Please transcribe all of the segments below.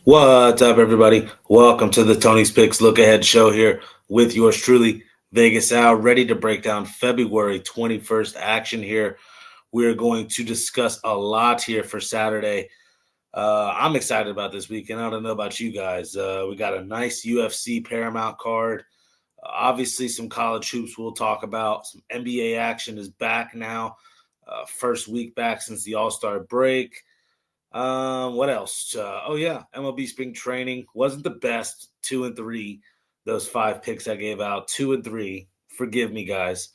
What's up, everybody? Welcome to the Tony's Picks Look Ahead show here with yours truly, Vegas Al, ready to break down February 21st action here. We're going to discuss a lot here for Saturday. I'm excited about this weekend. I don't know about you guys. We got a nice UFC Paramount card. Obviously, some college hoops we'll talk about. Some NBA action is back now. First week back since the All-Star break. What else? MLB spring training wasn't the best. 2-3. Those 5 picks I gave out, 2-3. Forgive me, guys.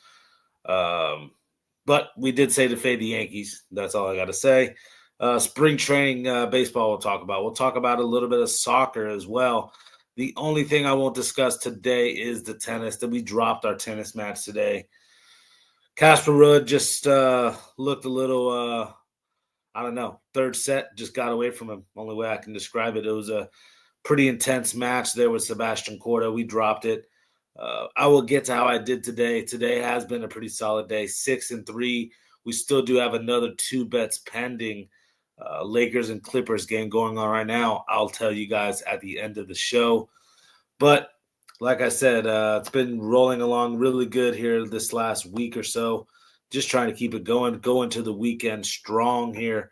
But we did say to fade the Yankees. That's all I got to say. Spring training baseball we'll talk about. We'll talk about a little bit of soccer as well. The only thing I won't discuss today is the tennis. That we dropped our tennis match today. Casper Ruud just looked a little. I don't know. Third set just got away from him. Only way I can describe it. It was a pretty intense match there with Sebastian Corda. We dropped it. I will get to how I did today. Today has been a pretty solid day. 6-3. We still do have another 2 bets pending. Lakers and Clippers game going on right now. I'll tell you guys at the end of the show. But like I said, it's been rolling along really good here this last week or so. Just trying to keep it going to the weekend strong here.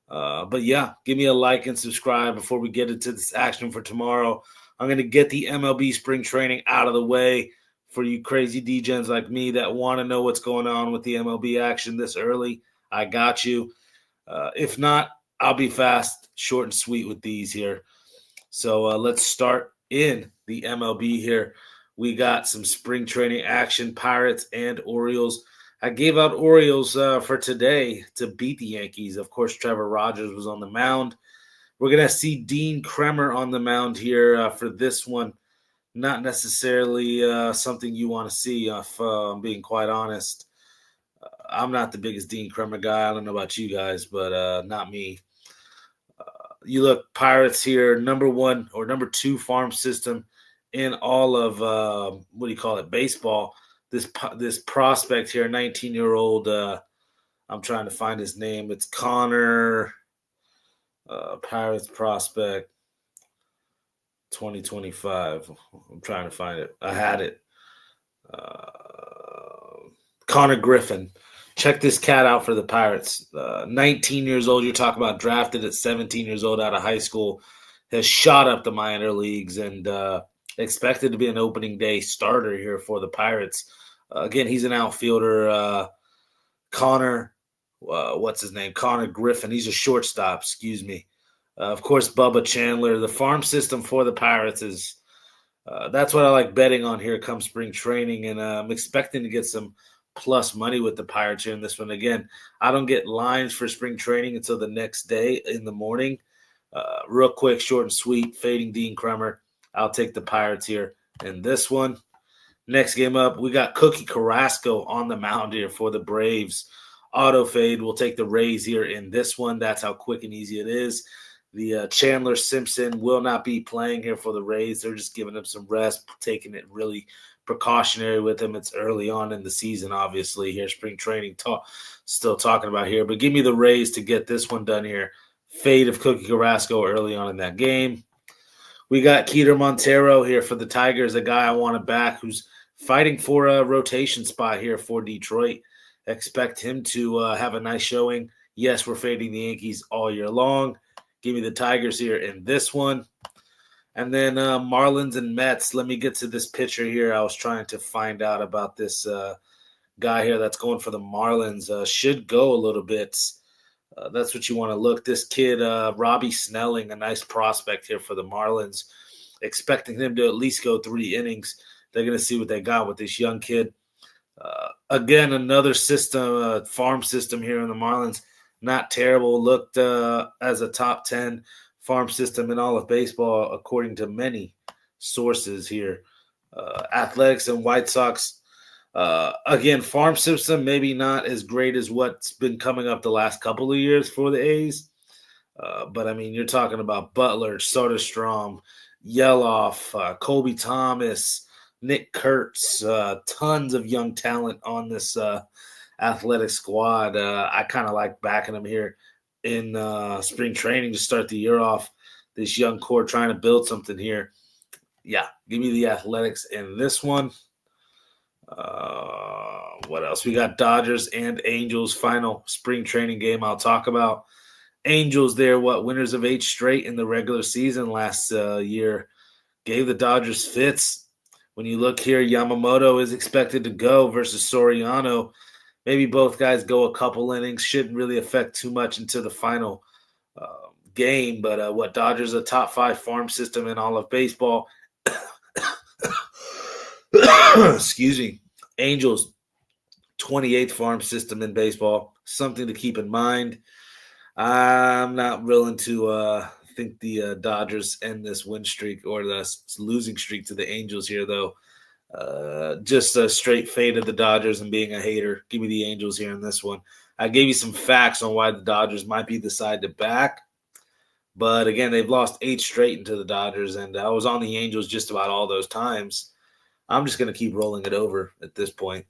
But yeah, give me a like and subscribe before we get into this action for tomorrow. I'm going to get the MLB spring training out of the way for you crazy degens like me that want to know what's going on with the MLB action this early. I got you. If not, I'll be fast, short, and sweet with these here. So let's start in the MLB here. We got some spring training action, Pirates and Orioles. I gave out Orioles for today to beat the Yankees. Of course, Trevor Rogers was on the mound. We're going to see Dean Kremer on the mound here for this one. Not necessarily something you want to see, if I'm being quite honest. I'm not the biggest Dean Kremer guy. I don't know about you guys, but not me. You look, Pirates here, number 1 or number 2 farm system in all of, baseball. This prospect here, 19-year-old, I'm trying to find his name. It's Connor, Pirates prospect, 2025. I'm trying to find it. I had it. Connor Griffin. Check this cat out for the Pirates. 19 years old. You're talking about drafted at 17 years old out of high school. Has shot up the minor leagues and expected to be an opening day starter here for the Pirates. Again, he's an outfielder. Connor, what's his name? Connor Griffin. He's a shortstop, excuse me. Of course, Bubba Chandler. The farm system for the Pirates is that's what I like betting on here come spring training, and I'm expecting to get some plus money with the Pirates here in this one. Again, I don't get lines for spring training until the next day in the morning. Real quick, short and sweet, fading Dean Kremer. I'll take the Pirates here in this one. Next game up, we got Cookie Carrasco on the mound here for the Braves. Auto fade. We'll take the Rays here in this one. That's how quick and easy it is. The Chandler Simpson will not be playing here for the Rays. They're just giving him some rest, taking it really precautionary with him. It's early on in the season, obviously. Here, spring training still talking about here. But give me the Rays to get this one done here. Fade of Cookie Carrasco early on in that game. We got Keter Montero here for the Tigers, a guy I want to back who's fighting for a rotation spot here for Detroit. Expect him to have a nice showing. Yes, we're fading the Yankees all year long. Give me the Tigers here in this one. And then Marlins and Mets. Let me get to this pitcher here. I was trying to find out about this guy here that's going for the Marlins. Should go a little bit. That's what you want to look. This kid, Robbie Snelling, a nice prospect here for the Marlins. Expecting him to at least go 3 innings. They're going to see what they got with this young kid. Again, another system, farm system here in the Marlins. Not terrible. Looked as a top 10 farm system in all of baseball, according to many sources here. Athletics and White Sox. Again, farm system, maybe not as great as what's been coming up the last couple of years for the A's. But, I mean, you're talking about Butler, Soderstrom, Yeloff, Colby Thomas, Nick Kurtz, tons of young talent on this athletic squad. I kind of like backing them here in spring training to start the year off. this young core trying to build something here. Yeah, give me the Athletics in this one. What else? We got Dodgers and Angels final spring training game I'll talk about. Angels there, winners of 8 straight in the regular season last year. Gave the Dodgers fits. When you look here, Yamamoto is expected to go versus Soriano. Maybe both guys go a couple innings. Shouldn't really affect too much into the final game. But Dodgers a top 5 farm system in all of baseball. Excuse me. Angels 28th farm system in baseball. Something to keep in mind. I'm not willing to think the Dodgers end this win streak or the losing streak to the Angels here, though. Just a straight fade of the Dodgers and being a hater. Give me the Angels here in this one. I gave you some facts on why the Dodgers might be the side to back. But again, they've lost 8 straight into the Dodgers, and I was on the Angels just about all those times. I'm just going to keep rolling it over at this point.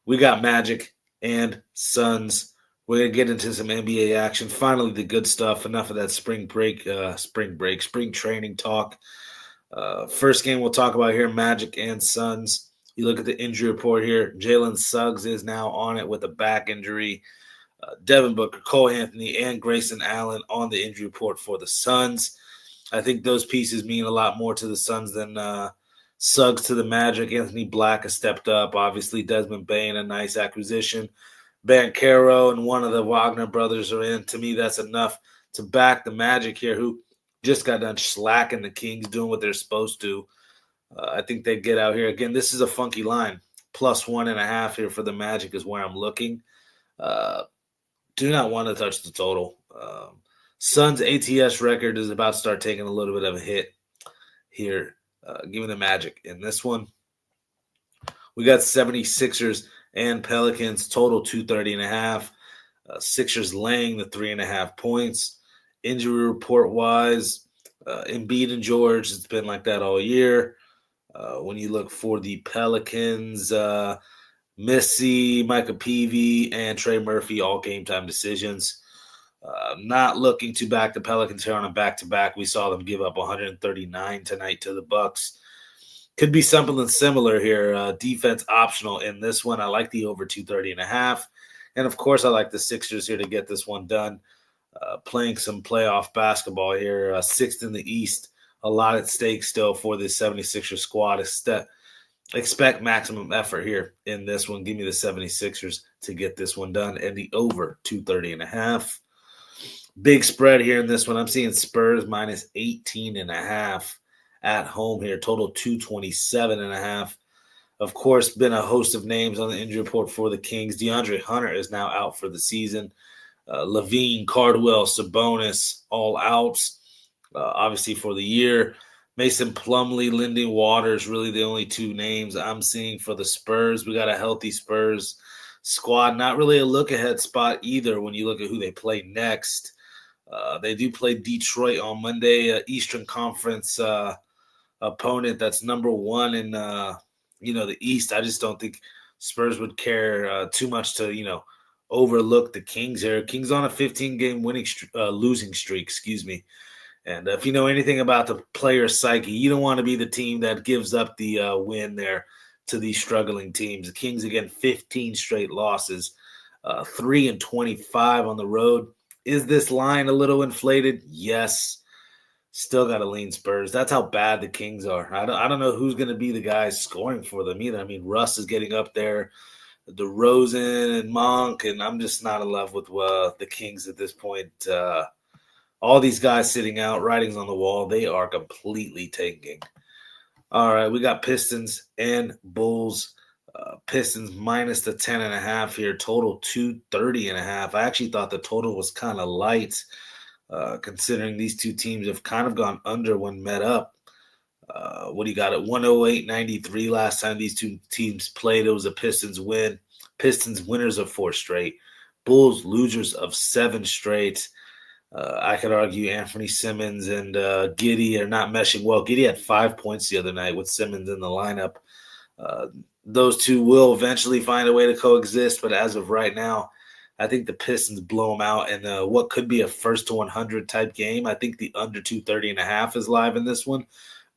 We got Magic and Suns. We're going to get into some NBA action. Finally, the good stuff. Enough of that spring training talk. First game we'll talk about here, Magic and Suns. You look at the injury report here. Jalen Suggs is now on it with a back injury. Devin Booker, Cole Anthony, and Grayson Allen on the injury report for the Suns. I think those pieces mean a lot more to the Suns than Suggs to the Magic. Anthony Black has stepped up. Obviously, Desmond Bane, a nice acquisition. Banchero and one of the Wagner brothers are in. To me, that's enough to back the Magic here, who just got done slacking the Kings, doing what they're supposed to. I think they get out here. Again, this is a funky line. Plus 1.5 here for the Magic is where I'm looking. Do not want to touch the total. Suns' ATS record is about to start taking a little bit of a hit here. Giving the Magic in this one. We got 76ers and Pelicans, total 230.5. Sixers laying the 3.5 points. Injury report-wise, Embiid and George, it's been like that all year. When you look for the Pelicans, Missy, Micah Peavy, and Trey Murphy, all game-time decisions. Not looking to back the Pelicans here on a back-to-back. We saw them give up 139 tonight to the Bucks. Could be something similar here. Defense optional in this one. I like the over 230.5. And, of course, I like the Sixers here to get this one done. Playing some playoff basketball here. Sixth in the East. A lot at stake still for the 76ers squad. Expect maximum effort here in this one. Give me the 76ers to get this one done. And the over 230.5. Big spread here in this one. I'm seeing Spurs minus 18.5 at home here. Total 227.5. Of course, been a host of names on the injury report for the Kings. DeAndre Hunter is now out for the season. Levine, Cardwell, Sabonis, all out, obviously for the year. Mason Plumlee, Lyndon Waters, really the only 2 names I'm seeing for the Spurs. We got a healthy Spurs squad. Not really a look-ahead spot either when you look at who they play next. They do play Detroit on Monday, Eastern Conference opponent that's number 1 in the East. I just don't think Spurs would care too much to overlook the Kings here. Kings on a 15-game losing streak. And if you know anything about the player psyche, you don't want to be the team that gives up the win there to these struggling teams. The Kings, again, 15 straight losses, 3-25 on the road. Is this line a little inflated? Yes. Still got to lean Spurs. That's how bad the Kings are. I don't know who's going to be the guys scoring for them either. I mean, Russ is getting up there, DeRozan and Monk, and I'm just not in love with the Kings at this point. All these guys sitting out, writings on the wall, they are completely tanking. All right, we got Pistons and Bulls. Pistons minus the 10.5 here, total 230.5. I actually thought the total was kind of light, considering these two teams have kind of gone under when met up. What do you got at 108.93 last time these two teams played? It was a Pistons win. Pistons winners of 4 straight. Bulls losers of 7 straight. I could argue Anthony Simmons and Giddey are not meshing well. Giddey had 5 points the other night with Simmons in the lineup. Those two will eventually find a way to coexist, but as of right now, I think the Pistons blow them out in what could be a first to 100 type game. I think the under 230.5 is live in this one.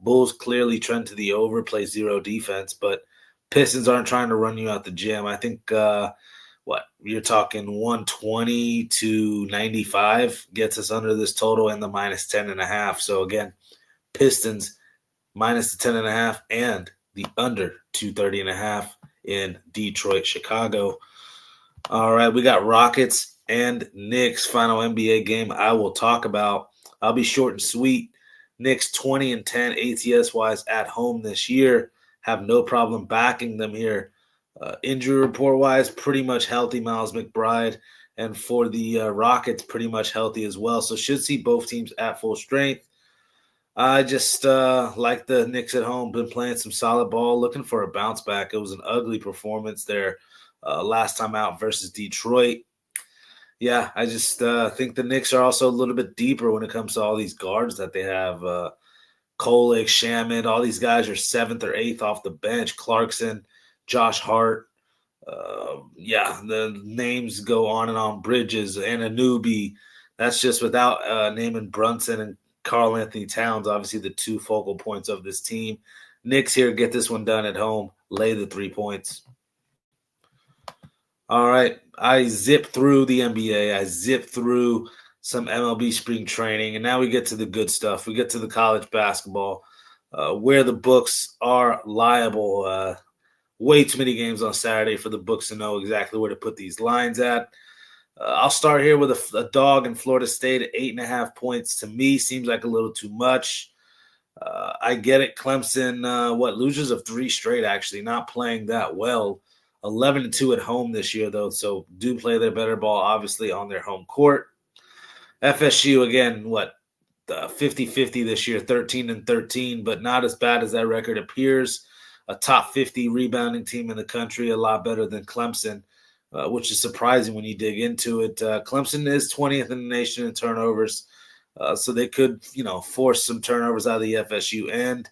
Bulls clearly trend to the over, play zero defense, but Pistons aren't trying to run you out the gym. I think you're talking 120 to 95 gets us under this total and the minus 10.5. So again, Pistons minus the 10.5 and the under 230.5 in Detroit, Chicago. All right, we got Rockets and Knicks final NBA game I will talk about. I'll be short and sweet. Knicks 20-10 ATS wise at home this year. Have no problem backing them here. Injury report wise, pretty much healthy Miles McBride, and for the Rockets, pretty much healthy as well. So should see both teams at full strength. I just like the Knicks at home. Been playing some solid ball, looking for a bounce back. It was an ugly performance there last time out versus Detroit. Yeah, I just think the Knicks are also a little bit deeper when it comes to all these guards that they have. Kolek, Shaman, all these guys are 7th or 8th off the bench. Clarkson, Josh Hart. The names go on and on. Bridges and Anunoby. That's just without naming Brunson and Karl Anthony Towns, obviously the two focal points of this team. Knicks here get this one done at home. Lay the 3 points. All right, I zipped through the NBA. I zipped through some MLB spring training, and now we get to the good stuff. We get to the college basketball, where the books are liable. Way too many games on Saturday for the books to know exactly where to put these lines at. I'll start here with a dog in Florida State at 8.5 points. To me, seems like a little too much. I get it. Clemson, losers of 3 straight, actually, not playing that well. 11-2 at home this year, though, so do play their better ball, obviously, on their home court. FSU, again, 50-50 this year, 13-13, but not as bad as that record appears. A top 50 rebounding team in the country, a lot better than Clemson, which is surprising when you dig into it. Clemson is 20th in the nation in turnovers, so they could, force some turnovers out of the FSU end.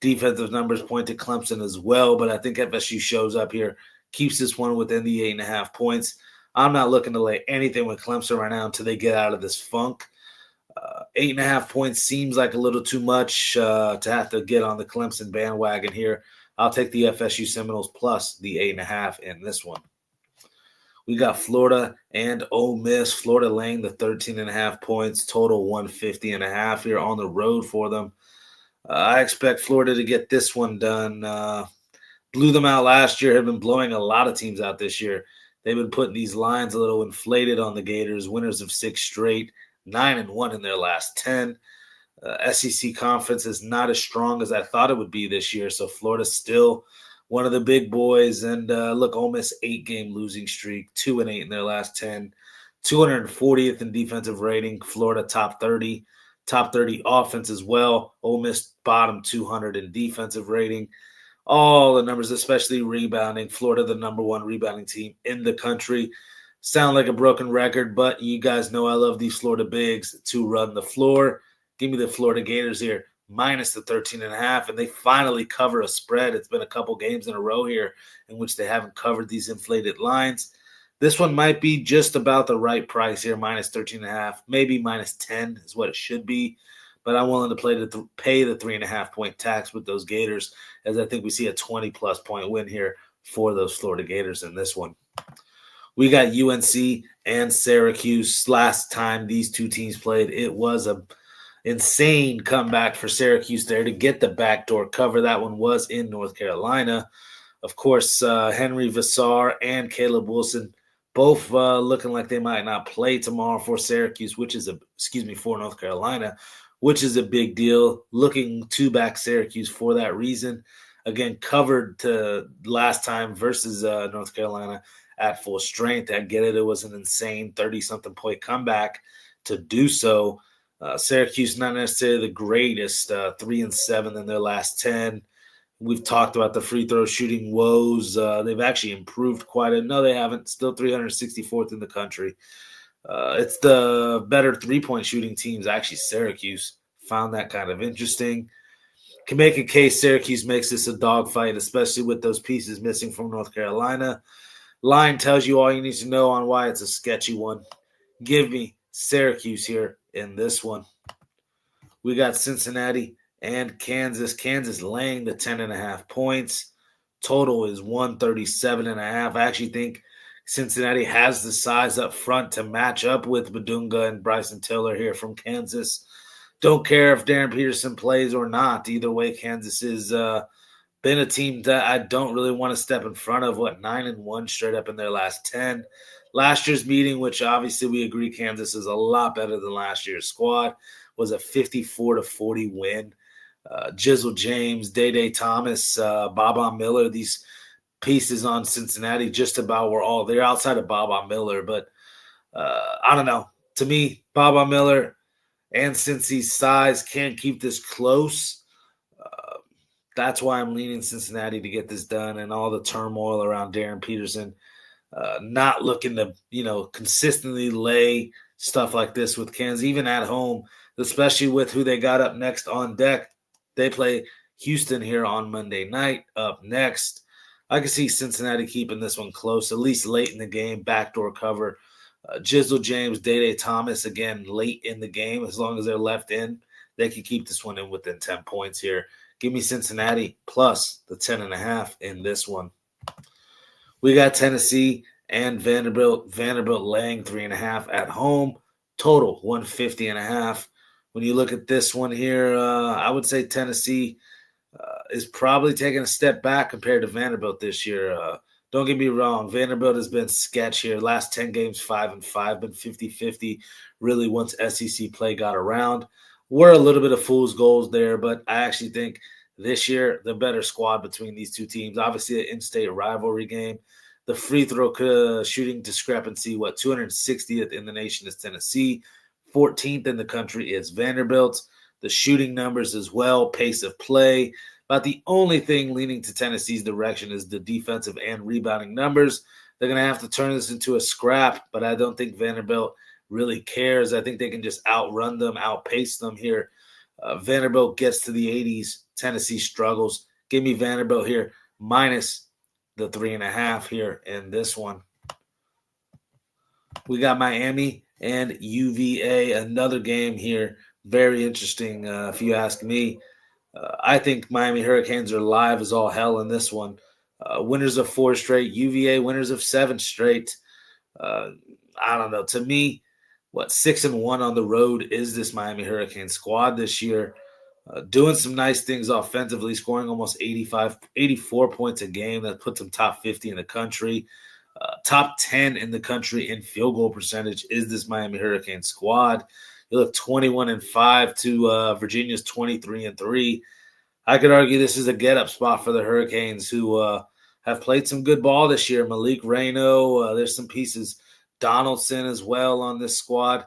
Defensive numbers point to Clemson as well, but I think FSU shows up here, keeps this one within the 8.5 points. I'm not looking to lay anything with Clemson right now until they get out of this funk. 8.5 points seems like a little too much to have to get on the Clemson bandwagon here. I'll take the FSU Seminoles plus the 8.5 in this one. We got Florida and Ole Miss. Florida laying the 13.5 points, total 150.5 here on the road for them. I expect Florida to get this one done. Blew them out last year, have been blowing a lot of teams out this year. They've been putting these lines a little inflated on the Gators, winners of 6 straight, 9-1 in their last 10. SEC conference is not as strong as I thought it would be this year, so Florida's still one of the big boys. And Ole Miss 8-game losing streak, 2-8 in their last 10, 240th in defensive rating. Florida top 30 offense as well. Ole Miss bottom 200 in defensive rating. All the numbers, especially rebounding. Florida, the number 1 rebounding team in the country. Sound like a broken record, but you guys know I love these Florida bigs to run the floor. Give me the Florida Gators here, minus the 13.5, and they finally cover a spread. It's been a couple games in a row here in which they haven't covered these inflated lines. This one might be just about the right price here, minus 13.5, maybe minus 10 is what it should be. But I'm willing to pay the 3.5 point tax with those Gators, as I think we see a 20-plus point win here for those Florida Gators in this one. We got UNC and Syracuse. Last time these two teams played, it was a insane comeback for Syracuse there to get the backdoor cover. That one was in North Carolina. Of course, Henry Vassar and Caleb Wilson both looking like they might not play tomorrow for Syracuse, for North Carolina, which is a big deal. Looking to back Syracuse for that reason. Again, covered to last time versus North Carolina at full strength. I get it. It was an insane 30-something point comeback to do so. Syracuse not necessarily the greatest, 3-7 in their last 10. We've talked about the free throw shooting woes. They've actually improved quite a. No, they haven't. Still 364th in the country. It's the better three-point shooting teams. Actually, Syracuse found that kind of interesting. Can make a case Syracuse makes this a dogfight, especially with those pieces missing from North Carolina. Line tells you all you need to know on why it's a sketchy one. Give me Syracuse here in this one. We got Cincinnati and Kansas. Kansas laying the 10.5 points. Total is 137.5. I actually think Cincinnati has the size up front to match up with Badunga and Bryson Tiller here from Kansas. Don't care if Darren Peterson plays or not. Either way, Kansas has been a team that I don't really want to step in front of. 9-1 straight up in their last 10. Last year's meeting, which obviously we agree Kansas is a lot better than last year's squad, was a 54-40 win. Jizzle James, Day Thomas, Baba Miller, these pieces on Cincinnati just about were all there outside of Baba Miller. But I don't know. To me, Baba Miller and Cincy's size can't keep this close. That's why I'm leaning Cincinnati to get this done, and all the turmoil around Darren Peterson not looking to, consistently lay stuff like this with Kansas, even at home, especially with who they got up next on deck. They play Houston here on Monday night up next. I can see Cincinnati keeping this one close, at least late in the game, backdoor cover. Jizzle James, Day Thomas, again, late in the game. As long as they're left in, they can keep this one in within 10 points here. Give me Cincinnati plus the 10.5 in this one. We got Tennessee and Vanderbilt. Vanderbilt laying 3.5 at home. Total 150.5. When you look at this one here, I would say Tennessee is probably taking a step back compared to Vanderbilt this year. Don't get me wrong. Vanderbilt has been sketch here. Last 10 games, 5-5, been 50-50 really once SEC play got around. We're a little bit of fool's goals there, but I actually think this year the better squad between these two teams. Obviously, an in-state rivalry game. The free throw shooting discrepancy, 260th in the nation is Tennessee. 14th in the country is Vanderbilt. The shooting numbers as well, pace of play. About the only thing leaning to Tennessee's direction is the defensive and rebounding numbers. They're going to have to turn this into a scrap, but I don't think Vanderbilt really cares. I think they can just outrun them, outpace them here. Vanderbilt gets to the 80s. Tennessee struggles. Give me Vanderbilt here minus the 3.5 here in this one. We got Miami and UVA, another game here. Very interesting, if you ask me. I think Miami Hurricanes are live as all hell in this one. Winners of 4 straight. UVA winners of 7 straight. I don't know. To me, 6-1 on the road is this Miami Hurricane squad this year. Doing some nice things offensively, scoring almost 84 points a game. That puts them top 50 in the country. Top 10 in the country in field goal percentage is this Miami Hurricane squad. You look 21-5 to Virginia's 23-3. I could argue this is a get-up spot for the Hurricanes, who have played some good ball this year. Malik Reyno, there's some pieces. Donaldson as well on this squad.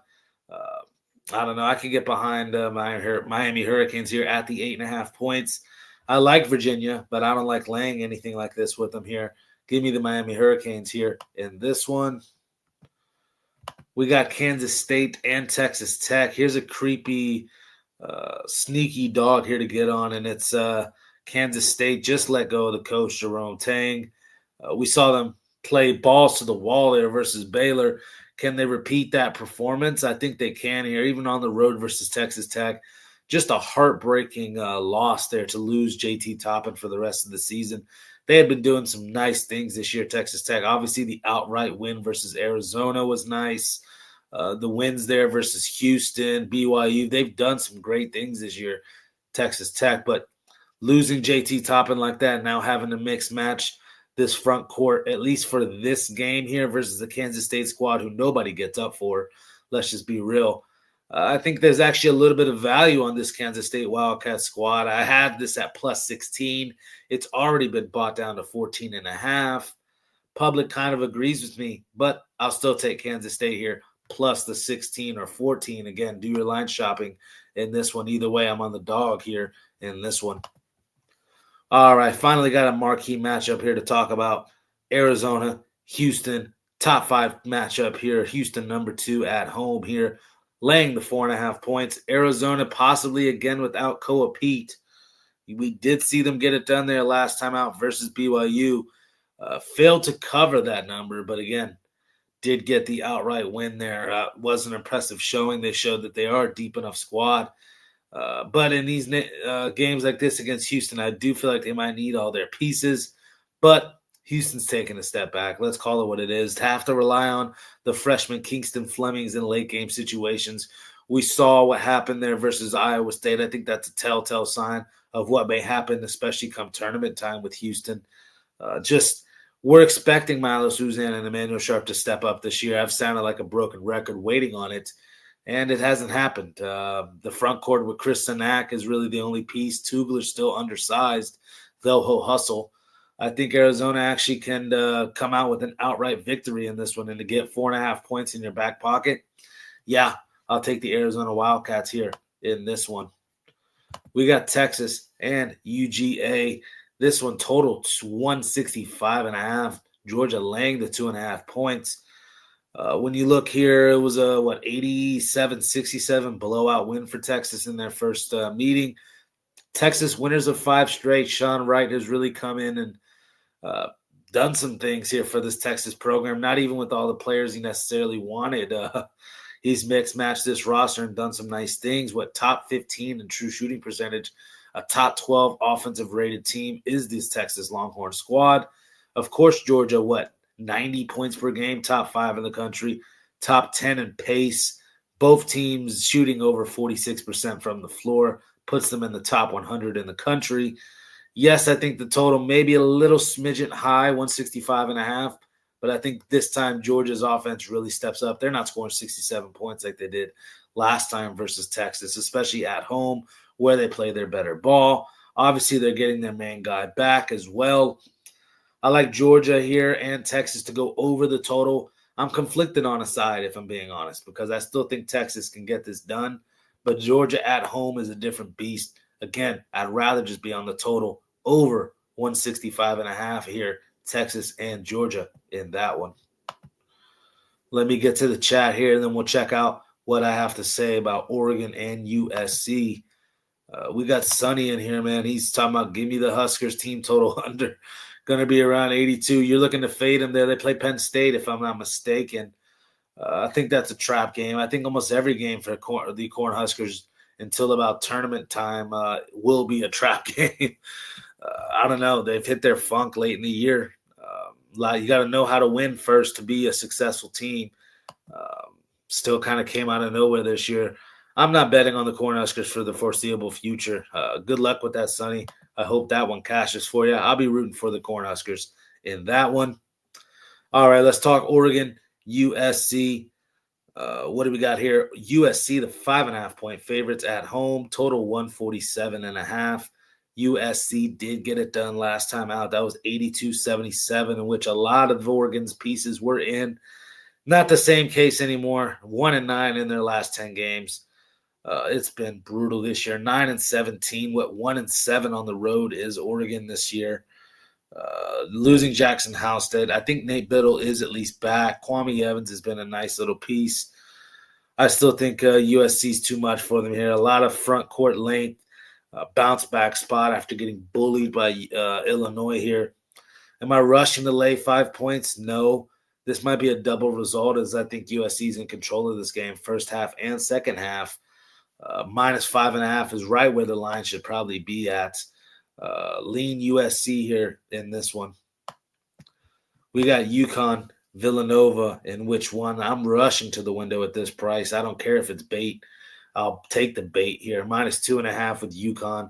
I don't know. I can get behind Miami Hurricanes here at the 8.5 points. I like Virginia, but I don't like laying anything like this with them here. Give me the Miami Hurricanes here in this one. We got Kansas State and Texas Tech. Here's a creepy, sneaky dog here to get on, and it's Kansas State just let go of the coach, Jerome Tang. We saw them play balls to the wall there versus Baylor. Can they repeat that performance? I think they can here, even on the road versus Texas Tech. Just a heartbreaking loss there to lose JT Toppin for the rest of the season. They had been doing some nice things this year, Texas Tech. Obviously, the outright win versus Arizona was nice. The wins there versus Houston, BYU, they've done some great things this year, Texas Tech. But losing JT Toppin like that, now having to mix match this front court, at least for this game here versus the Kansas State squad, who nobody gets up for. Let's just be real. I think there's actually a little bit of value on this Kansas State Wildcat squad. I had this at plus 16. It's already been bought down to 14.5. Public kind of agrees with me, but I'll still take Kansas State here plus the 16 or 14. Again, do your line shopping in this one. Either way, I'm on the dog here in this one. All right, finally got a marquee matchup here to talk about. Arizona, Houston, top 5 matchup here. Houston number 2 at home here, laying the 4.5 points. Arizona possibly again without Koa Pete. We did see them get it done there last time out versus BYU. Failed to cover that number, but again, did get the outright win there. Was an impressive showing. They showed that they are a deep enough squad. But in these games like this against Houston, I do feel like they might need all their pieces. But Houston's taking a step back. Let's call it what it is. To have to rely on the freshman Kingston Flemings in late game situations. We saw what happened there versus Iowa State. I think that's a telltale sign of what may happen, especially come tournament time with Houston. We're expecting Milo Suzanne and Emmanuel Sharp to step up this year. I've sounded like a broken record waiting on it, and it hasn't happened. The front court with Chris Sanak is really the only piece. Tugler's still undersized, though he'll hustle. I think Arizona actually can come out with an outright victory in this one, and to get 4.5 points in your back pocket, yeah, I'll take the Arizona Wildcats here in this one. We got Texas and UGA. This one totaled 165.5. Georgia laying the 2.5 points. When you look here, it was a 87-67 blowout win for Texas in their first meeting. Texas winners of 5 straight. Sean Wright has really come in and done some things here for this Texas program. Not even with all the players he necessarily wanted. He's mixed matched this roster and done some nice things. Top 15 in true shooting percentage. A top 12 offensive rated team is this Texas Longhorn squad. Of course, Georgia, 90 points per game, top 5 in the country, top 10 in pace. Both teams shooting over 46% from the floor, puts them in the top 100 in the country. Yes, I think the total may be a little smidgen high, 165.5, but I think this time Georgia's offense really steps up. They're not scoring 67 points like they did last time versus Texas, especially at home, where they play their better ball. Obviously, they're getting their main guy back as well. I like Georgia here and Texas to go over the total. I'm conflicted on a side, if I'm being honest, because I still think Texas can get this done. But Georgia at home is a different beast. Again, I'd rather just be on the total over 165.5 here, Texas and Georgia in that one. Let me get to the chat here, and then we'll check out what I have to say about Oregon and USC. We got Sonny in here, man. He's talking about give me the Huskers team total under. Going to be around 82. You're looking to fade them there. They play Penn State, if I'm not mistaken. I think that's a trap game. I think almost every game for the Cornhuskers until about tournament time will be a trap game. I don't know. They've hit their funk late in the year. You got to know how to win first to be a successful team. Still kind of came out of nowhere this year. I'm not betting on the Cornhuskers for the foreseeable future. Good luck with that, Sonny. I hope that one cashes for you. I'll be rooting for the Cornhuskers in that one. All right, let's talk Oregon, USC. What do we got here? USC, the 5.5-point favorites at home, total 147.5. USC did get it done last time out. That was 82-77, in which a lot of Oregon's pieces were in. Not the same case anymore. 1-9 in their last 10 games. It's been brutal this year. 9-17. 1-7 on the road is Oregon this year. Losing Jackson Halstead. I think Nate Biddle is at least back. Kwame Evans has been a nice little piece. I still think USC is too much for them here. A lot of front court length. Bounce back spot after getting bullied by Illinois here. Am I rushing to lay 5 points? No. This might be a double result, as I think USC is in control of this game, first half and second half. Minus 5.5 is right where the line should probably be at. Lean USC here in this one. We got UConn, Villanova, in which one I'm rushing to the window at this price. I don't care if it's bait. I'll take the bait here. Minus 2.5 with UConn.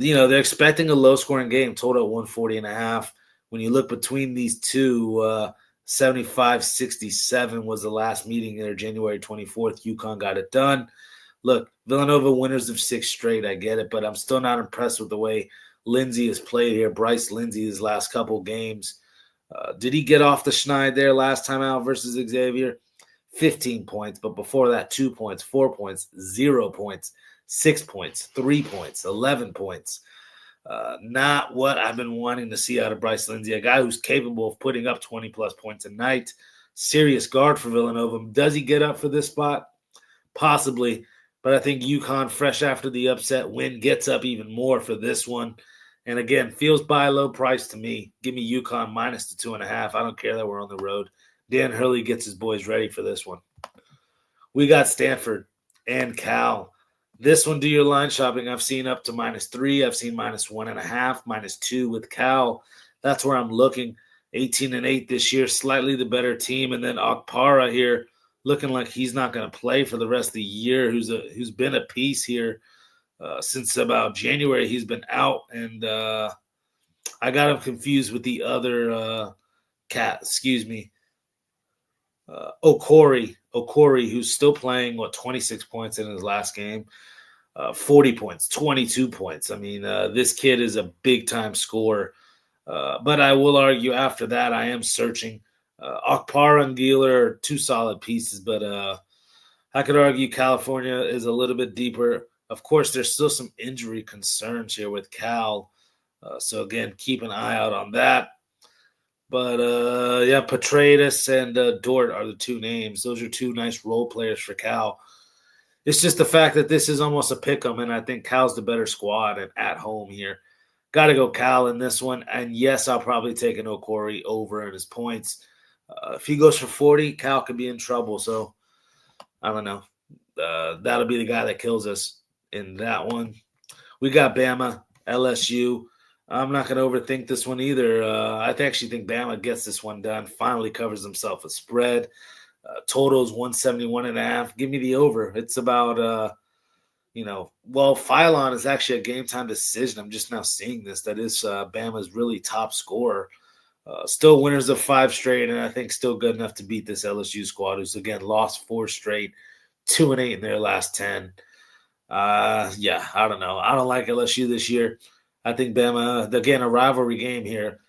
They're expecting a low-scoring game, total at 140.5. When you look between these two, 75-67 was the last meeting there, January 24th. UConn got it done. Look, Villanova winners of 6 straight. I get it, but I'm still not impressed with the way Lindsey has played here. Bryce Lindsey, his last couple games. Did he get off the schneid there last time out versus Xavier? 15 points, but before that, 2 points, 4 points, 0 points, 6 points, 3 points, 11 points. Not what I've been wanting to see out of Bryce Lindsey, a guy who's capable of putting up 20-plus points a night. Serious guard for Villanova. Does he get up for this spot? Possibly, but I think UConn, fresh after the upset win, gets up even more for this one. And again, feels buy low price to me. Give me UConn minus the 2.5. I don't care that we're on the road. Dan Hurley gets his boys ready for this one. We got Stanford and Cal. This one, do your line shopping. I've seen up to -3. I've seen -1.5, -2 with Cal. That's where I'm looking. 18-8 this year, slightly the better team. And then Okpara here, looking like he's not going to play for the rest of the year, who's been a piece here since about January. He's been out, and I got him confused with the other Okori, who's still playing, 26 points in his last game, 40 points, 22 points. I mean, this kid is a big-time scorer. But I will argue after that, I am searching. Okpara and Gieler are two solid pieces, but I could argue California is a little bit deeper. Of course, there's still some injury concerns here with Cal. So, again, keep an eye out on that. But, Petraeus and Dort are the two names. Those are two nice role players for Cal. It's just the fact that this is almost a pick-em, and I think Cal's the better squad and at home here. Got to go Cal in this one. And, yes, I'll probably take an Okori over in his points. If he goes for 40, Cal could be in trouble. So, I don't know. That'll be the guy that kills us in that one. We got Bama, LSU. I'm not going to overthink this one either. I actually think Bama gets this one done, finally covers himself a spread. Totals 171.5. Give me the over. It's about, Phylon is actually a game-time decision. I'm just now seeing this. That is Bama's really top scorer. Still winners of 5 straight, and I think still good enough to beat this LSU squad, who's, again, lost 4 straight, 2-8 in their last 10. I don't know. I don't like LSU this year. I think Bama, again, a rivalry game here.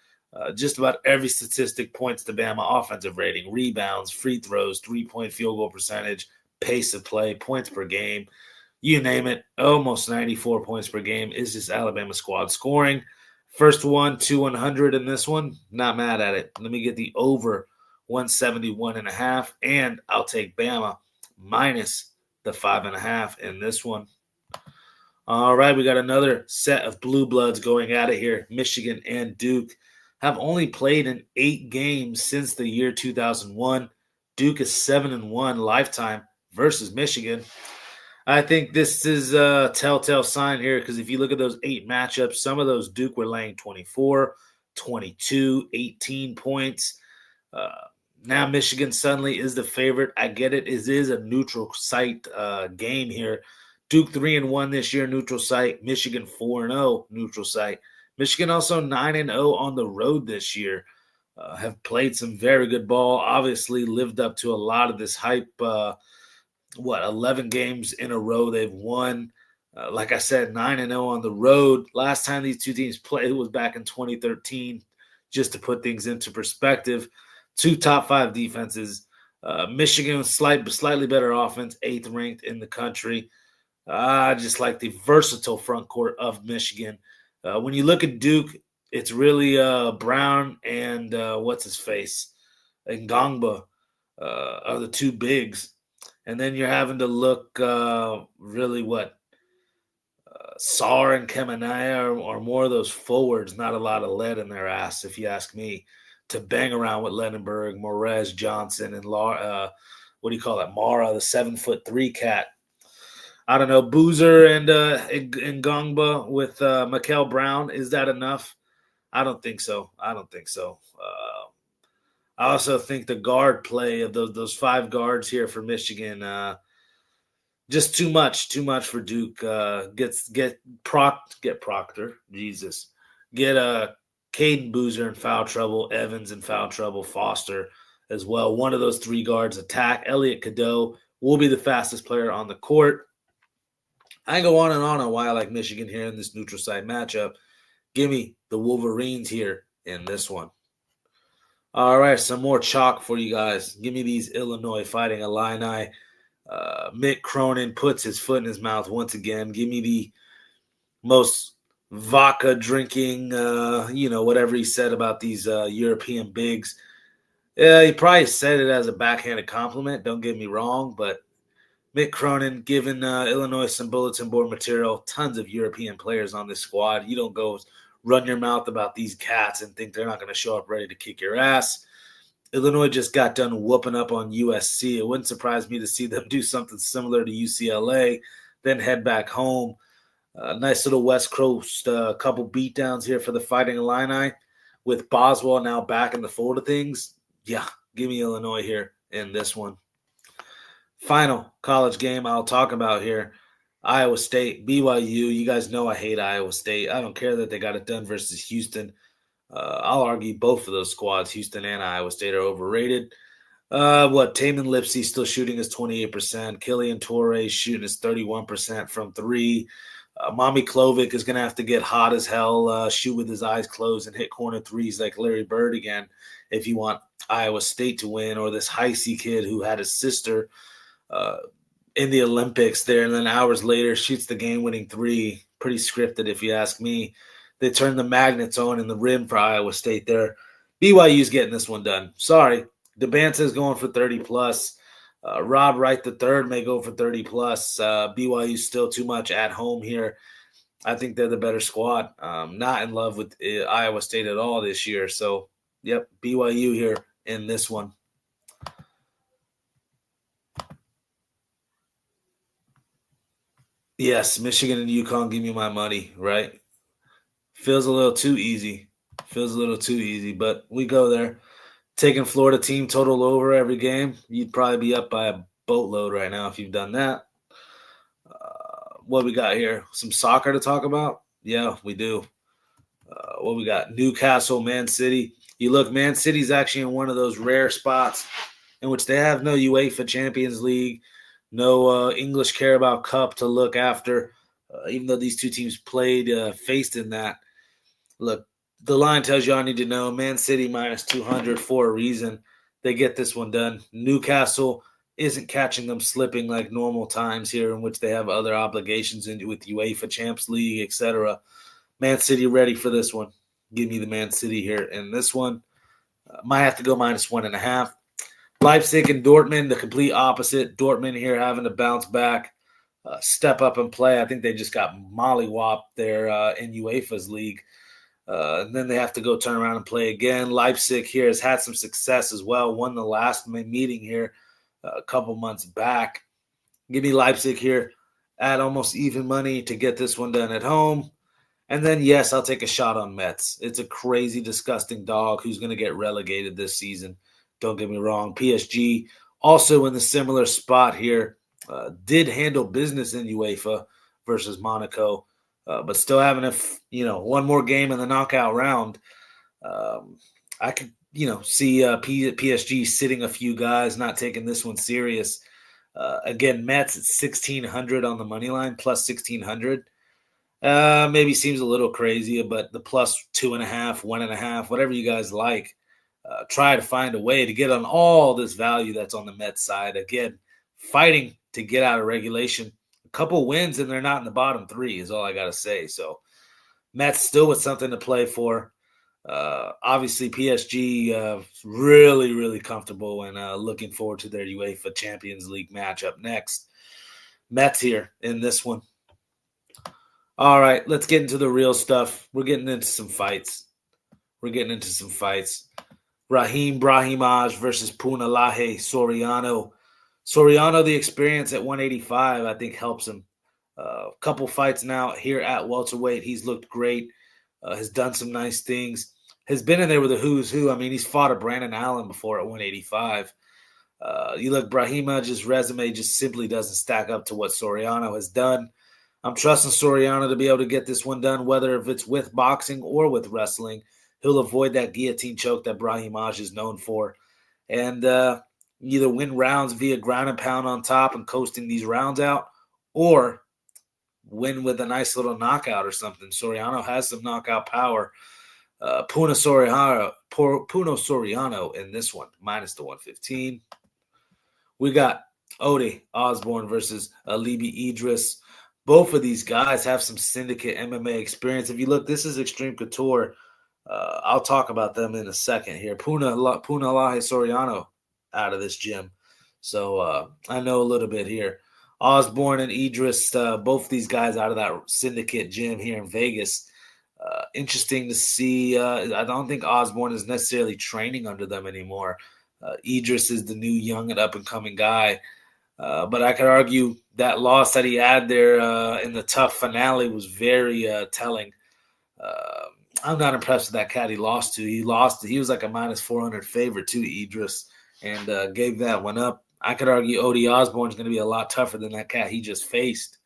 Just about every statistic points to Bama: offensive rating, rebounds, free throws, 3-point field goal percentage, pace of play, points per game. You name it, almost 94 points per game is this Alabama squad scoring. First one to 100 in this one, not mad at it. Let me get the over 171.5, and I'll take Bama minus the 5.5 in this one. All right, we got another set of blue bloods going at it here. Michigan and Duke have only played in 8 games since the year 2001. Duke is 7-1 lifetime versus Michigan. I think this is a telltale sign here, because if you look at those 8 matchups, some of those Duke were laying 24, 22, 18 points. Now Michigan suddenly is the favorite. I get it. It is a neutral site game here. Duke 3-1 this year, neutral site. Michigan 4-0, neutral site. Michigan also 9-0 on the road this year. Have played some very good ball. Obviously lived up to a lot of this hype. 11 games in a row they've won. Like I said, 9-0 on the road. Last time these two teams played was back in 2013, just to put things into perspective. 2 top 5 defenses. Michigan, slightly better offense, 8th ranked in the country. I just like the versatile front court of Michigan. When you look at Duke, it's really Brown and what's-his-face, Ngongba are the 2 bigs. And then you're having to look Sar and Kemanaya are more of those forwards, not a lot of lead in their ass, if you ask me, to bang around with Lendenberg, Morez, Johnson, and Mara, the 7'3" cat. I don't know, Boozer and Ngongba with Mikel Brown. Is that enough? I don't think so. I also think the guard play of those 5 guards here for Michigan, just too much for Duke. Get Proctor, Jesus. Get Caden Boozer in foul trouble, Evans in foul trouble, Foster as well. One of those 3 guards attack. Elliot Cadeau will be the fastest player on the court. I go on and on why I like Michigan here in this neutral site matchup. Give me the Wolverines here in this one. All right, some more chalk for you guys. Give me these Illinois Fighting Illini. Mick Cronin puts his foot in his mouth once again. Give me the most vodka drinking, whatever he said about these European bigs. Yeah, he probably said it as a backhanded compliment. Don't get me wrong, but Mick Cronin giving Illinois some bulletin board material. Tons of European players on this squad. You don't go run your mouth about these cats and think they're not going to show up ready to kick your ass. Illinois just got done whooping up on USC. It wouldn't surprise me to see them do something similar to UCLA, then head back home. Nice little West Coast couple beatdowns here for the Fighting Illini, with Boswell now back in the fold of things. Yeah, give me Illinois here in this one. Final college game I'll talk about here. Iowa State, BYU. You guys know I hate Iowa State. I don't care that they got it done versus Houston. I'll argue both of those squads, Houston and Iowa State, are overrated. Taman Lipsey still shooting his 28%. Killian Torrey shooting his 31% from three. Mommy Klovic is going to have to get hot as hell, shoot with his eyes closed and hit corner threes like Larry Bird again if you want Iowa State to win, or this Heisey kid who had his sister in the Olympics there, and then hours later shoots the game-winning three. Pretty scripted if you ask me. They turn the magnets on in the rim for Iowa State there. BYU's getting this one done. Sorry. DeBance's going for 30+. Rob Wright III may go for 30+. BYU's still too much at home here. I think they're the better squad. Not in love with Iowa State at all this year. So, yep, BYU here in this one. Yes, Michigan and UConn, give me my money, right? Feels a little too easy. But we go there. Taking Florida team total over every game. You'd probably be up by a boatload right now if you've done that. What we got here? Some soccer to talk about? Yeah, we do. What we got? Newcastle, Man City. You look, Man City's actually in one of those rare spots in which they have no UEFA Champions League, no English Carabao Cup to look after, even though these two teams faced in that. Look, the line tells you all I need to know. Man City minus 200 for a reason. They get this one done. Newcastle isn't catching them slipping like normal times here in which they have other obligations with UEFA Champions League, etc. Man City ready for this one. Give me the Man City here in this one. Might have to go minus 1.5. Leipzig and Dortmund, the complete opposite. Dortmund here having to bounce back, step up and play. I think they just got mollywopped there in UEFA's league. And then they have to go turn around and play again. Leipzig here has had some success as well. Won the last meeting here a couple months back. Give me Leipzig here at almost even money to get this one done at home. And then, yes, I'll take a shot on Metz. It's a crazy, disgusting dog who's going to get relegated this season. Don't get me wrong. PSG also in the similar spot here. Did handle business in UEFA versus Monaco. But still having one more game in the knockout round. I could, see PSG sitting a few guys, not taking this one serious. Again, Metz at 1,600 on the money line, plus 1,600. Maybe seems a little crazy, but the plus 2.5, 1.5, whatever you guys like. Try to find a way to get on all this value that's on the Mets side. Again, fighting to get out of regulation. Couple wins and they're not in the bottom three is all I got to say. So Mets still with something to play for. Obviously PSG really, really comfortable and looking forward to their UEFA Champions League matchup next. Mets here in this one. All right, let's get into the real stuff. We're getting into some fights. Raheem Brahimaj versus Punahele Soriano. Soriano, the experience at 185, I think helps him. A couple fights now here at welterweight. He's looked great. Has done some nice things. Has been in there with a who's who. I mean, he's fought a Brandon Allen before at 185. You look, Brahimaj's resume just simply doesn't stack up to what Soriano has done. I'm trusting Soriano to be able to get this one done, whether if it's with boxing or with wrestling. He'll avoid that guillotine choke that Brahimaj is known for. And either win rounds via ground and pound on top and coasting these rounds out, or win with a nice little knockout or something. Soriano has some knockout power. Puna Soriano in this one, minus the 115. We got Ode Osborne versus Alibi Idris. Both of these guys have some syndicate MMA experience. If you look, this is Extreme Couture. I'll talk about them in a second here. Punahele Soriano out of this gym. So I know a little bit here. Osborne and Idris, both these guys out of that syndicate gym here in Vegas. Interesting to see. I don't think Osborne is necessarily training under them anymore. Idris is the new young and up-and-coming guy. But I could argue that loss that he had there in the tough finale was very telling. Uh, I'm not impressed with that cat he lost to. He was like a minus 400 favorite to Idris and gave that one up. I could argue Odie Osborne is going to be a lot tougher than that cat he just faced.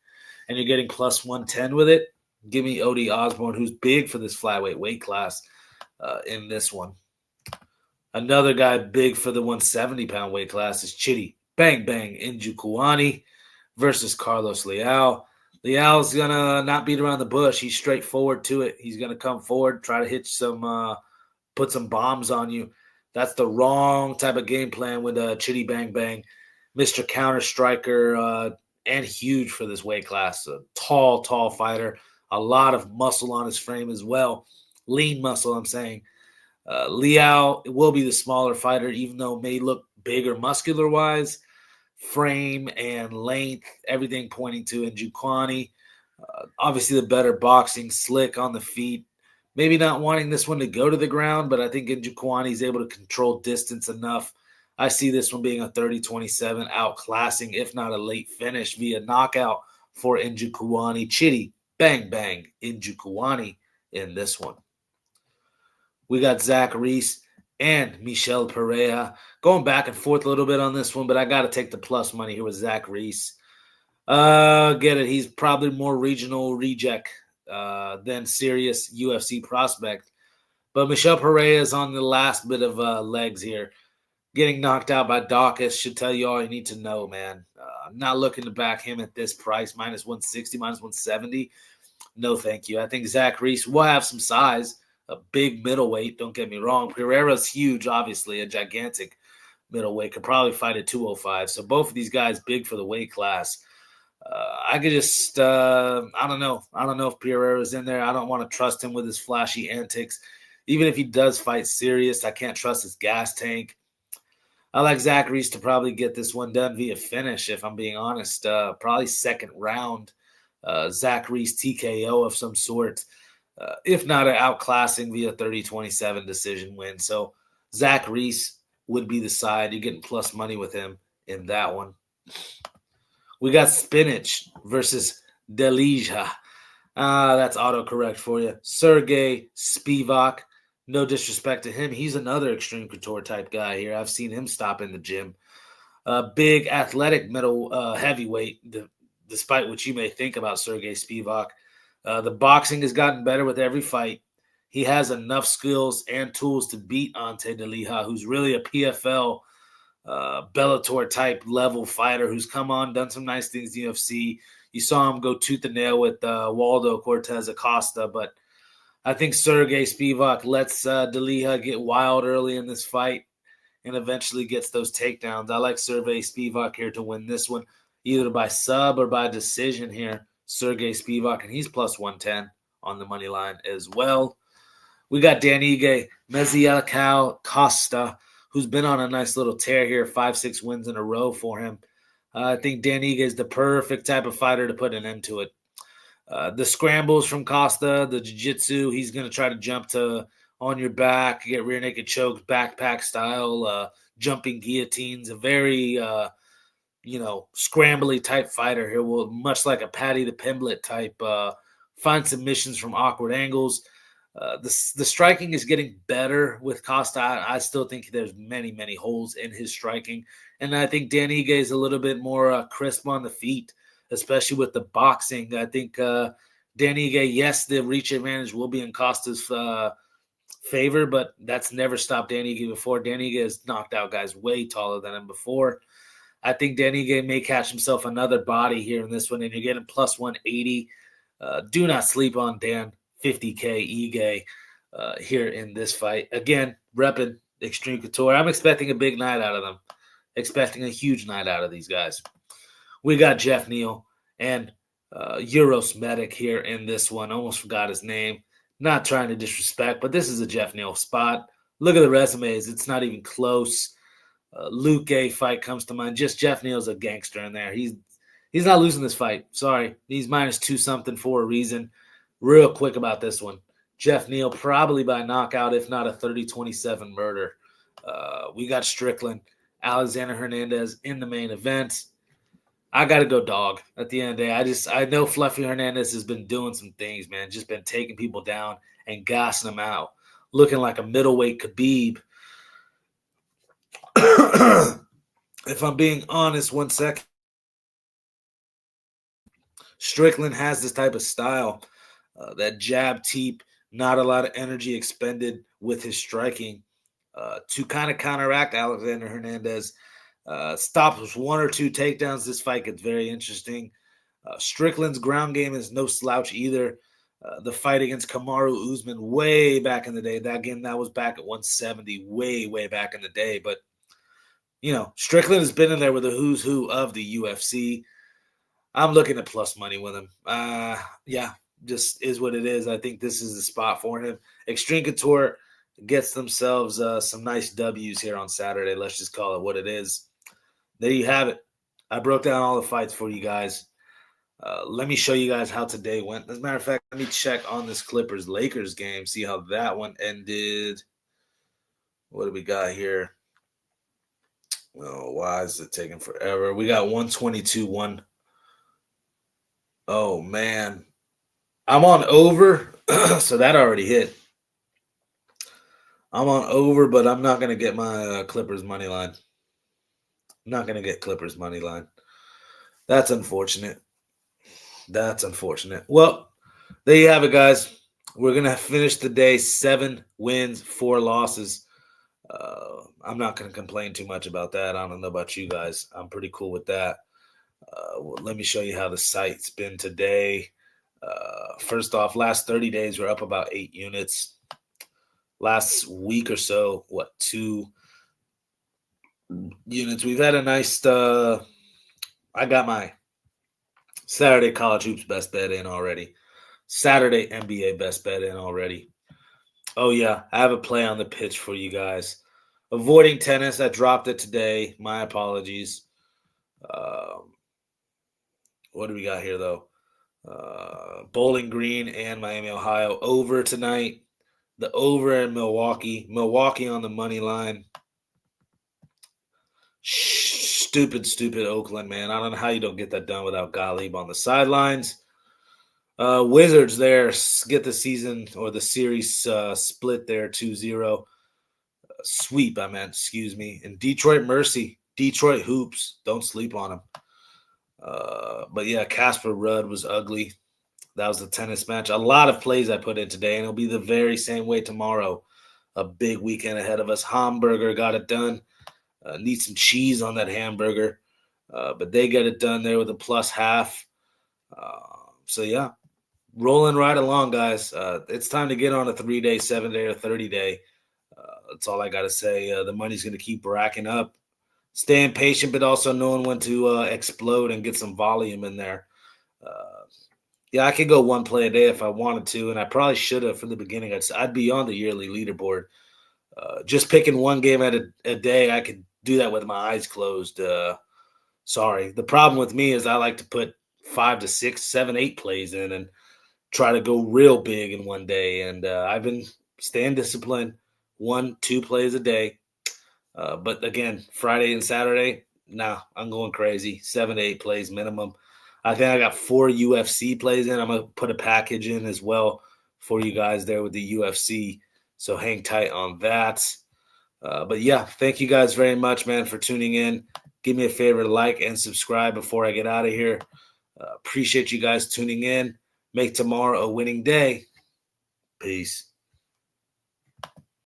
And you're getting plus 110 with it. Give me Odie Osborne, who's big for this flyweight weight class in this one. Another guy big for the 170-pound weight class is Chitty Bang Bang Njokuani versus Carlos Leal. Leal's going to not beat around the bush. He's straightforward to it. He's going to come forward, try to hit put some bombs on you. That's the wrong type of game plan with Chitty Bang Bang. Mr. Counter Striker and huge for this weight class. A tall fighter. A lot of muscle on his frame as well. Lean muscle, I'm saying. Leal will be the smaller fighter, even though it may look bigger muscular-wise. Frame and length, everything pointing to Njokuani. Obviously, the better boxing, slick on the feet. Maybe not wanting this one to go to the ground, but I think Njokuani is able to control distance enough. I see this one being a 30-27 outclassing, if not a late finish via knockout for Njokuani. Chitty, bang, bang, Njokuani in this one. We got Zach Reese and Michel Pereira going back and forth a little bit on this one, but I got to take the plus money here with Zach Reese. Get it. He's probably more regional reject than serious UFC prospect. But Michel Pereira is on the last bit of legs here. Getting knocked out by Dawkins should tell you all you need to know, man. I'm not looking to back him at this price, minus 160, minus 170. No, thank you. I think Zach Reese will have some size. A big middleweight, don't get me wrong. Pereira's huge, obviously, a gigantic middleweight. Could probably fight at 205. So both of these guys big for the weight class. I could just, I don't know. I don't know if Pereira's in there. I don't want to trust him with his flashy antics. Even if he does fight serious, I can't trust his gas tank. I like Zach Reese to probably get this one done via finish, if I'm being honest. Probably second round. Zach Reese TKO of some sort. If not an outclassing via 30-27 decision win. So Zach Reese would be the side. You're getting plus money with him in that one. We got Spinach versus Delija. That's autocorrect for you. Sergey Spivak. No disrespect to him. He's another extreme couture type guy here. I've seen him stop in the gym. Big athletic middle heavyweight, despite what you may think about Sergey Spivak. The boxing has gotten better with every fight. He has enough skills and tools to beat Ante Delija, who's really a PFL Bellator-type level fighter who's come on, done some nice things in the UFC. You saw him go tooth and nail with Waldo Cortez Acosta, but I think Sergey Spivak lets Delija get wild early in this fight and eventually gets those takedowns. I like Sergey Spivak here to win this one, either by sub or by decision here. Sergey Spivak, and he's plus 110 on the money line as well. We got Danige Mezielkau Costa, who's been on a nice little tear here, 5-6 wins in a row for him. I think Danige is the perfect type of fighter to put an end to it. The scrambles from Costa, the jiu-jitsu, he's going to try to jump to on your back, get rear naked chokes, backpack style, jumping guillotines, a very scrambly type fighter here will, much like a Paddy the Pimblett type, find submissions from awkward angles. The striking is getting better with Costa. I still think there's many holes in his striking. And I think Danige is a little bit more crisp on the feet, especially with the boxing. I think Danige, yes, the reach advantage will be in Costa's favor, but that's never stopped Danige before. Danige has knocked out guys way taller than him before. I think Danige may catch himself another body here in this one, and you're getting plus 180. Do not sleep on Dan 50K Ige here in this fight. Again, repping Extreme Couture. I'm expecting a big night out of them. Expecting a huge night out of these guys. We got Jeff Neal and Euros Medic here in this one. Almost forgot his name. Not trying to disrespect, but this is a Jeff Neal spot. Look at the resumes. It's not even close. Luke A fight comes to mind. Just Jeff Neal's a gangster in there. He's not losing this fight. Sorry. He's minus 2 something for a reason. Real quick about this one. Jeff Neal probably by knockout, if not a 30-27 murder. We got Strickland, Alexander Hernandez in the main event. I got to go dog at the end of the day. I know Fluffy Hernandez has been doing some things, man. Just been taking people down and gassing them out. Looking like a middleweight Khabib. If I'm being honest, 1 second. Strickland has this type of style. That jab teep, not a lot of energy expended with his striking. To kind of counteract Alexander Hernandez. Stops 1 or 2 takedowns. This fight gets very interesting. Strickland's ground game is no slouch either. The fight against Kamaru Usman way back in the day. That was back at 170, way back in the day. But, Strickland has been in there with the who's who of the UFC. I'm looking at plus money with him. Just is what it is. I think this is the spot for him. Extreme Couture gets themselves some nice W's here on Saturday. Let's just call it what it is. There you have it. I broke down all the fights for you guys. Let me show you guys how today went. As a matter of fact, let me check on this Clippers-Lakers game, see how that one ended. What do we got here? Oh, why is it taking forever? We got 122-1. Oh, man. I'm on over, so that already hit. I'm on over, but I'm not going to get my Clippers money line. I'm not going to get Clippers money line. That's unfortunate. Well, there you have it, guys. We're going to finish the day 7 wins, 4 losses. I'm not going to complain too much about that. I don't know about you guys. I'm pretty cool with that. Let me show you how the site's been today. First off, last 30 days, we're up about 8 units. Last week or so, 2 units. We've had a nice I got my Saturday college hoops best bet in already. Saturday NBA best bet in already. Oh, yeah, I have a play on the pitch for you guys. Avoiding tennis, I dropped it today. My apologies. What do we got here, though? Bowling Green and Miami, Ohio. Over tonight. The over in Milwaukee. Milwaukee on the money line. Stupid Oakland, man. I don't know how you don't get that done without Gottlieb on the sidelines. Wizards there get the season or the series split there 2-0. Sweep, excuse me. And Detroit Mercy. Detroit Hoops. Don't sleep on them. But yeah, Casper Rudd was ugly. That was the tennis match. A lot of plays I put in today, and it'll be the very same way tomorrow. A big weekend ahead of us. Hamburger got it done. Need some cheese on that hamburger. But they get it done there with a +0.5. So, yeah, rolling right along, guys. It's time to get on a 3-day, 7-day, or 30-day. That's all I got to say. The money's going to keep racking up. Staying patient, but also knowing when to explode and get some volume in there. Yeah, I could go 1 play a day if I wanted to, and I probably should have from the beginning. I'd be on the yearly leaderboard. Just picking 1 game at a day, I could do that with my eyes closed. Sorry. The problem with me is I like to put 5 to 6, 7, 8 plays in and try to go real big in 1 day. And I've been staying disciplined, 1, 2 plays a day. But again, Friday and Saturday, I'm going crazy. 7 to 8 plays minimum. I think I got 4 UFC plays in. I'm going to put a package in as well for you guys there with the UFC. So hang tight on that. But yeah, thank you guys very much, man, for tuning in. Give me a favor, like and subscribe before I get out of here. Appreciate you guys tuning in. Make tomorrow a winning day. Peace.